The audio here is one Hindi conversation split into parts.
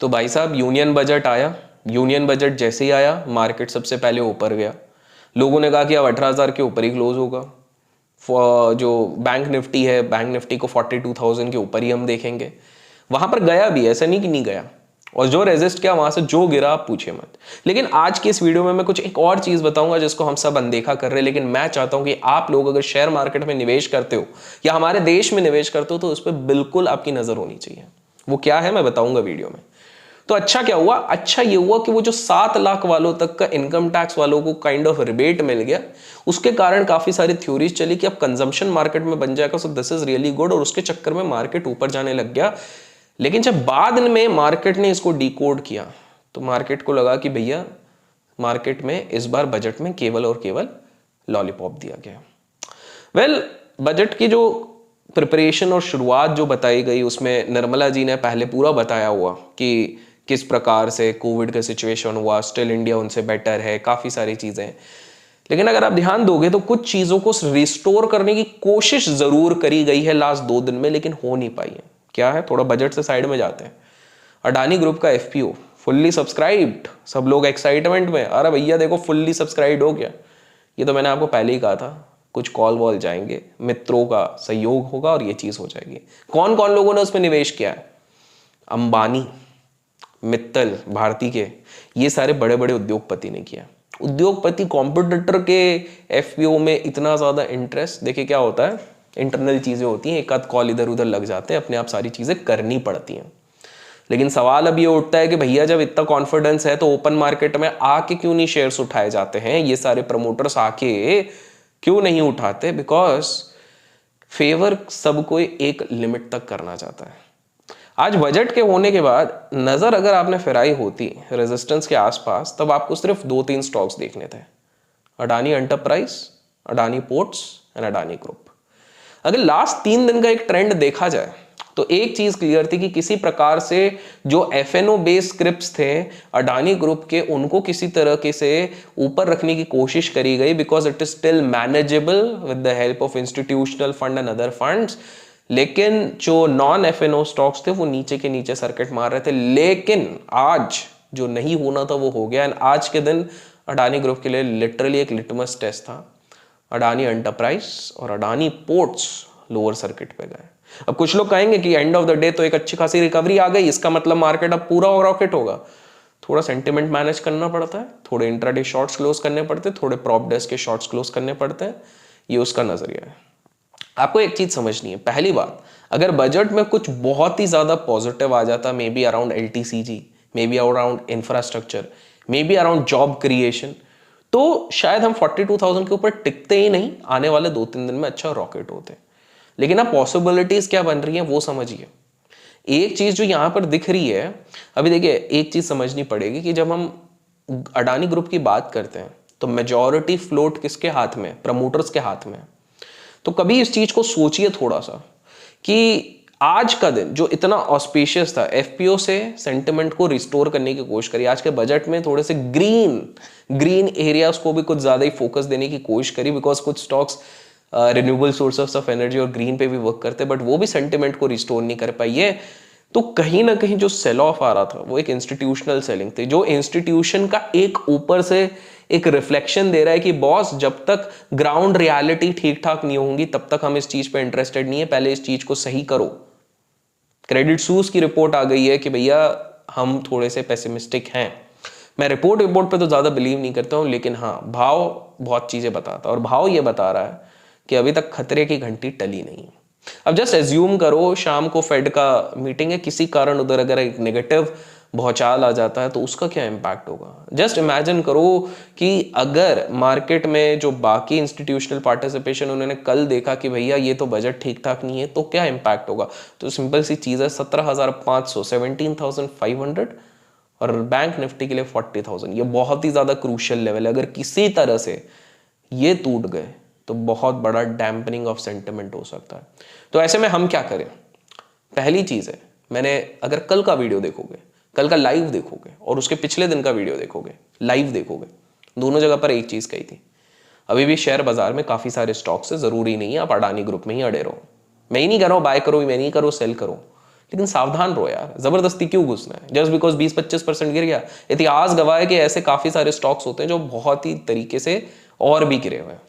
तो भाई साहब यूनियन बजट आया। यूनियन बजट जैसे ही आया मार्केट सबसे पहले ऊपर गया। लोगों ने कहा कि अब 18,000 के ऊपर ही क्लोज होगा। जो बैंक निफ्टी है, बैंक निफ्टी को 42,000 के ऊपर ही हम देखेंगे। वहां पर गया भी, ऐसा नहीं कि नहीं गया, और जो रेजिस्ट किया वहां से जो गिरा आप पूछे मत। लेकिन आज की इस वीडियो में मैं कुछ एक और चीज बताऊंगा जिसको हम सब अनदेखा कर रहे हैं, लेकिन मैं चाहता हूं कि आप लोग अगर शेयर मार्केट में निवेश करते हो या हमारे देश में निवेश करते हो तो उस पर बिल्कुल आपकी नजर होनी चाहिए। वो क्या है मैं बताऊंगा वीडियो में। तो अच्छा क्या हुआ? अच्छा ये हुआ कि वो जो 7 लाख वालों तक का इनकम टैक्स वालों को काइंड ऑफ रिबेट मिल गया, उसके कारण काफी सारी थ्योरीज चली कि अब कंजम्पशन मार्केट में बन जाएगा, so this is really good, और उसके चक्कर में मार्केट ऊपर जाने लग गया। लेकिन जब बाद में मार्केट ने इसको डिकोड किया तो मार्केट को लगा कि भैया मार्केट में इस बार बजट में केवल और केवल लॉलीपॉप दिया गया। वेल, बजट की जो प्रिपरेशन और शुरुआत जो बताई गई उसमें निर्मला जी ने पहले पूरा बताया हुआ कि किस प्रकार से कोविड का सिचुएशन हुआ, स्टिल इंडिया उनसे बेटर है, काफी सारी चीजें। लेकिन अगर आप ध्यान दोगे तो कुछ चीजों को रिस्टोर करने की कोशिश जरूर करी गई है लास्ट 2 दिन में, लेकिन हो नहीं पाई है। क्या है? थोड़ा बजट से साइड में जाते हैं। अडानी ग्रुप का एफपीओ फुल्ली सब्सक्राइब्ड, सब लोग एक्साइटमेंट में, अरे भैया देखो फुल्ली सब्सक्राइब्ड हो गया। ये तो मैंने आपको पहले ही कहा था, कुछ कॉल वॉल जाएंगे, मित्रों का सहयोग होगा और ये चीज हो जाएगी। कौन कौन लोगों ने उसमें निवेश किया है? अंबानी, मित्तल, भारती के, ये सारे बड़े बड़े उद्योगपति ने किया। उद्योगपति कॉम्पिटिटर के एफपीओ में इतना ज्यादा इंटरेस्ट, देखिए क्या होता है, इंटरनल चीजें होती हैं, एक आध कॉल इधर उधर लग जाते हैं, अपने आप सारी चीजें करनी पड़ती हैं। लेकिन सवाल अब ये उठता है कि भैया जब इतना कॉन्फिडेंस है तो ओपन मार्केट में आके क्यों नहीं शेयर्स उठाए जाते हैं? ये सारे प्रमोटर्स आके क्यों नहीं उठाते? बिकॉज फेवर सबको एक लिमिट तक करना चाहता है। आज बजट के होने के बाद नजर अगर आपने फिराई होती रेजिस्टेंस के आसपास, तब आपको सिर्फ 2-3 स्टॉक्स देखने थे, Adani enterprise, Adani ports and Adani group. अगर लास्ट 3 दिन का एक ट्रेंड देखा जाए तो एक चीज क्लियर थी कि किसी प्रकार से जो एफएनओ बेस्ड स्क्रिप्ट्स थे अडानी ग्रुप के, उनको किसी तरह के से ऊपर रखने की कोशिश करी गई, because it is still manageable with the help of institutional fund and other funds. लेकिन जो नॉन एफएनओ स्टॉक्स थे वो नीचे के नीचे सर्किट मार रहे थे। लेकिन आज जो नहीं होना था वो हो गया, एंड आज के दिन अडानी ग्रुप के लिए लिटरली एक लिटमस टेस्ट था। अडानी एंटरप्राइज और अडानी पोर्ट्स लोअर सर्किट पे गए। अब कुछ लोग कहेंगे कि एंड ऑफ द डे तो एक अच्छी खासी रिकवरी आ गई, इसका मतलब मार्केट अब पूरा रॉकेट होगा। थोड़ा सेंटिमेंट मैनेज करना पड़ता है, थोड़े इंट्राडे शॉर्ट्स क्लोज करने पड़ते हैं, थोड़े प्रॉप डेस्क के शॉर्ट्स क्लोज करने पड़ते हैं। ये उसका नजरिया है। आपको एक चीज समझनी है, पहली बात, अगर बजट में कुछ बहुत ही ज्यादा पॉजिटिव आ जाता, may be around LTCG, may be around infrastructure, may be around job creation, तो शायद हम 42,000 के ऊपर टिकते ही नहीं, आने वाले 2-3 दिन में अच्छा रॉकेट होते। लेकिन अब पॉसिबिलिटीज क्या बन रही हैं वो समझिए। एक चीज जो यहां पर दिख रही है, अभी देखिए एक चीज समझनी पड़ेगी कि जब हम अडानी ग्रुप की बात करते हैं तो मेजॉरिटी फ्लोट किसके हाथ में? प्रमोटर्स के हाथ में। तो कभी इस चीज को सोचिए थोड़ा सा कि आज का दिन जो इतना ऑस्पिशियस था, एफपीओ से सेंटिमेंट को रिस्टोर करने की कोशिश करी। आज के बजट में थोड़े से ग्रीन एरियाज को भी कुछ ज्यादा ही फोकस देने की कोशिश करी, बिकॉज कुछ stocks renewable sources of energy और ग्रीन पे भी वर्क करते, बट वो भी सेंटिमेंट को रिस्टोर नहीं कर पाई है। तो कहीं ना कहीं जो सेल ऑफ आ रहा था वो एक इंस्टीट्यूशनल सेलिंग थी, जो इंस्टीट्यूशन का एक ऊपर से एक रिफ्लेक्शन दे रहा है कि बॉस जब तक ग्राउंड रियलिटी ठीक ठाक नहीं होंगी तब तक हम इस चीज पे इंटरेस्टेड नहीं है, पहले इस चीज को सही करो। क्रेडिट सूस की रिपोर्ट आ गई है कि भैया हम थोड़े से पेसिमिस्टिक हैं। मैं रिपोर्ट पे तो ज्यादा बिलीव नहीं करता हूं, लेकिन हाँ भाव बहुत चीजें बताता है, और भाव ये बता रहा है कि अभी तक खतरे की घंटी टली नहीं। अब जस्ट एज्यूम करो शाम को फेड का मीटिंग है, किसी कारण उधर अगर एक नेगेटिव भौचाल आ जाता है तो उसका क्या इंपैक्ट होगा? जस्ट इमेजिन करो कि अगर मार्केट में जो बाकी इंस्टीट्यूशनल पार्टिसिपेशन उन्होंने कल देखा कि भैया ये तो बजट ठीक ठाक नहीं है, तो क्या इंपैक्ट होगा? तो सिंपल सी चीज है, 17,500, 17,500, और बैंक निफ्टी के लिए 40,000। ये बहुत ही ज्यादा क्रूशियल लेवल है। अगर किसी तरह से ये टूट गए तो बहुत बड़ा डैम्पनिंग ऑफ सेंटिमेंट हो सकता है। तो ऐसे में हम क्या करें? पहली चीज है, मैंने अगर कल का वीडियो देखोगे, कल का लाइव देखोगे और उसके पिछले दिन का वीडियो देखोगे, लाइव देखोगे, दोनों जगह पर एक चीज कही थी, अभी भी शेयर बाजार में काफी सारे स्टॉक्स है, जरूरी नहीं है आप अडानी ग्रुप में ही अड़े रहो। मैं ही नहीं कह रहा हूं बाय करो, मैं नहीं करो सेल करो, लेकिन सावधान रहो यार, जबरदस्ती क्यों घुसना है जस्ट बिकॉज 20-25% गिर गया। इतिहास गवाह है कि ऐसे काफी सारे स्टॉक्स होते हैं जो बहुत ही तरीके से और भी गिरे हुए हैं।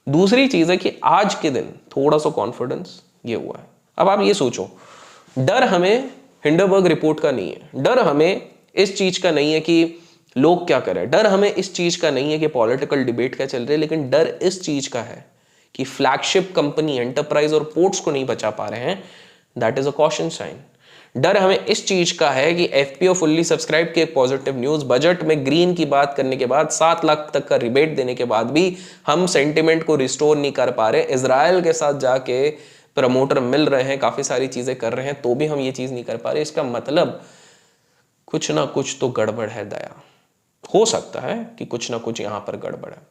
दूसरी चीज है कि आज के दिन थोड़ा सा कॉन्फिडेंस ये हुआ है। अब आप ये सोचो, डर हमें हिंडरबर्ग रिपोर्ट का नहीं है, डर हमें इस चीज का नहीं है कि लोग क्या करें, डर हमें इस चीज का नहीं है कि पॉलिटिकल डिबेट क्या चल रही है, लेकिन डर इस चीज का है कि फ्लैगशिप कंपनी एंटरप्राइज और पोर्ट्स को नहीं बचा पा रहे हैं। That is a caution sign. डर हमें इस चीज का है कि एफपीओ फुल्ली सब्सक्राइब की एक पॉजिटिव न्यूज, बजट में ग्रीन की बात करने के बाद 7 लाख तक का रिबेट देने के बाद भी हम सेंटिमेंट को रिस्टोर नहीं कर पा रहे। इजराइल के साथ जाके प्रमोटर मिल रहे हैं, काफी सारी चीजें कर रहे हैं, तो भी हम ये चीज नहीं कर पा रहे। इसका मतलब कुछ ना कुछ तो गड़बड़ है दया। हो सकता है कि कुछ ना कुछ यहां पर गड़बड़ है।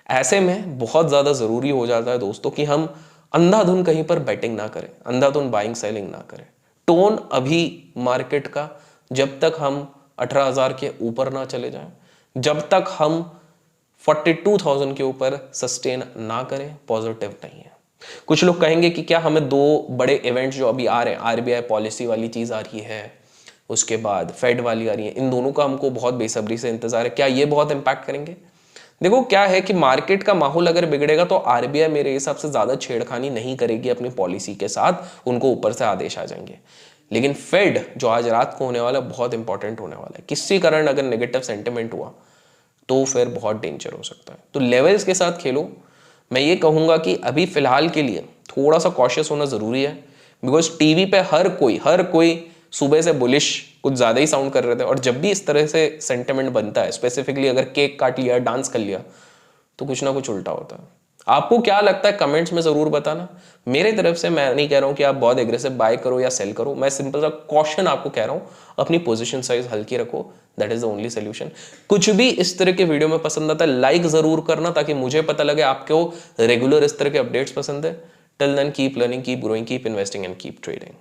ऐसे में बहुत ज्यादा जरूरी हो जाता है दोस्तों कि हम अंधाधुन कहीं पर बेटिंग ना करें, अंधाधुन बाइंग सेलिंग ना करें। टोन अभी मार्केट का जब तक हम 18,000 के ऊपर ना चले जाएं, जब तक हम 42,000 के ऊपर सस्टेन ना करें, पॉजिटिव नहीं है। कुछ लोग कहेंगे कि क्या हमें 2 बड़े इवेंट्स जो अभी आ रहे हैं, आरबीआई पॉलिसी वाली चीज आ रही है, उसके बाद फेड वाली आ रही है, इन दोनों का हमको बहुत बेसब्री से इंतजार है, क्या ये बहुत इंपैक्ट करेंगे? देखो क्या है कि मार्केट का माहौल अगर बिगड़ेगा तो आरबीआई मेरे हिसाब से ज्यादा छेड़खानी नहीं करेगी अपनी पॉलिसी के साथ, उनको ऊपर से आदेश आ जाएंगे। लेकिन फेड जो आज रात को होने वाला है बहुत इंपॉर्टेंट होने वाला है। किसी कारण अगर नेगेटिव सेंटिमेंट हुआ तो फिर बहुत डेंजर हो सकता है। तो लेवल्स के साथ खेलो। मैं ये कहूंगा कि अभी फिलहाल के लिए थोड़ा सा कॉशियस होना जरूरी है, बिकॉज टीवी पे हर कोई सुबह से बुलिश कुछ ज्यादा ही साउंड कर रहे थे, और जब भी इस तरह से सेंटिमेंट बनता है, स्पेसिफिकली अगर केक काट लिया, डांस कर लिया, तो कुछ ना कुछ उल्टा होता है। आपको क्या लगता है कमेंट्स में जरूर बताना। मेरे तरफ से मैं नहीं कह रहा हूं कि आप बहुत एग्रेसिव बाय करो या सेल करो, मैं सिंपल सा कॉशन आपको कह रहा हूं, अपनी पोजीशन साइज हल्की रखो, that is the only solution. कुछ भी इस तरह के वीडियो में पसंद आता है लाइक जरूर करना, ताकि मुझे पता लगे आपको रेगुलर इस तरह के अपडेट्स पसंद है। Till then keep learning, keep growing, keep investing and keep trading.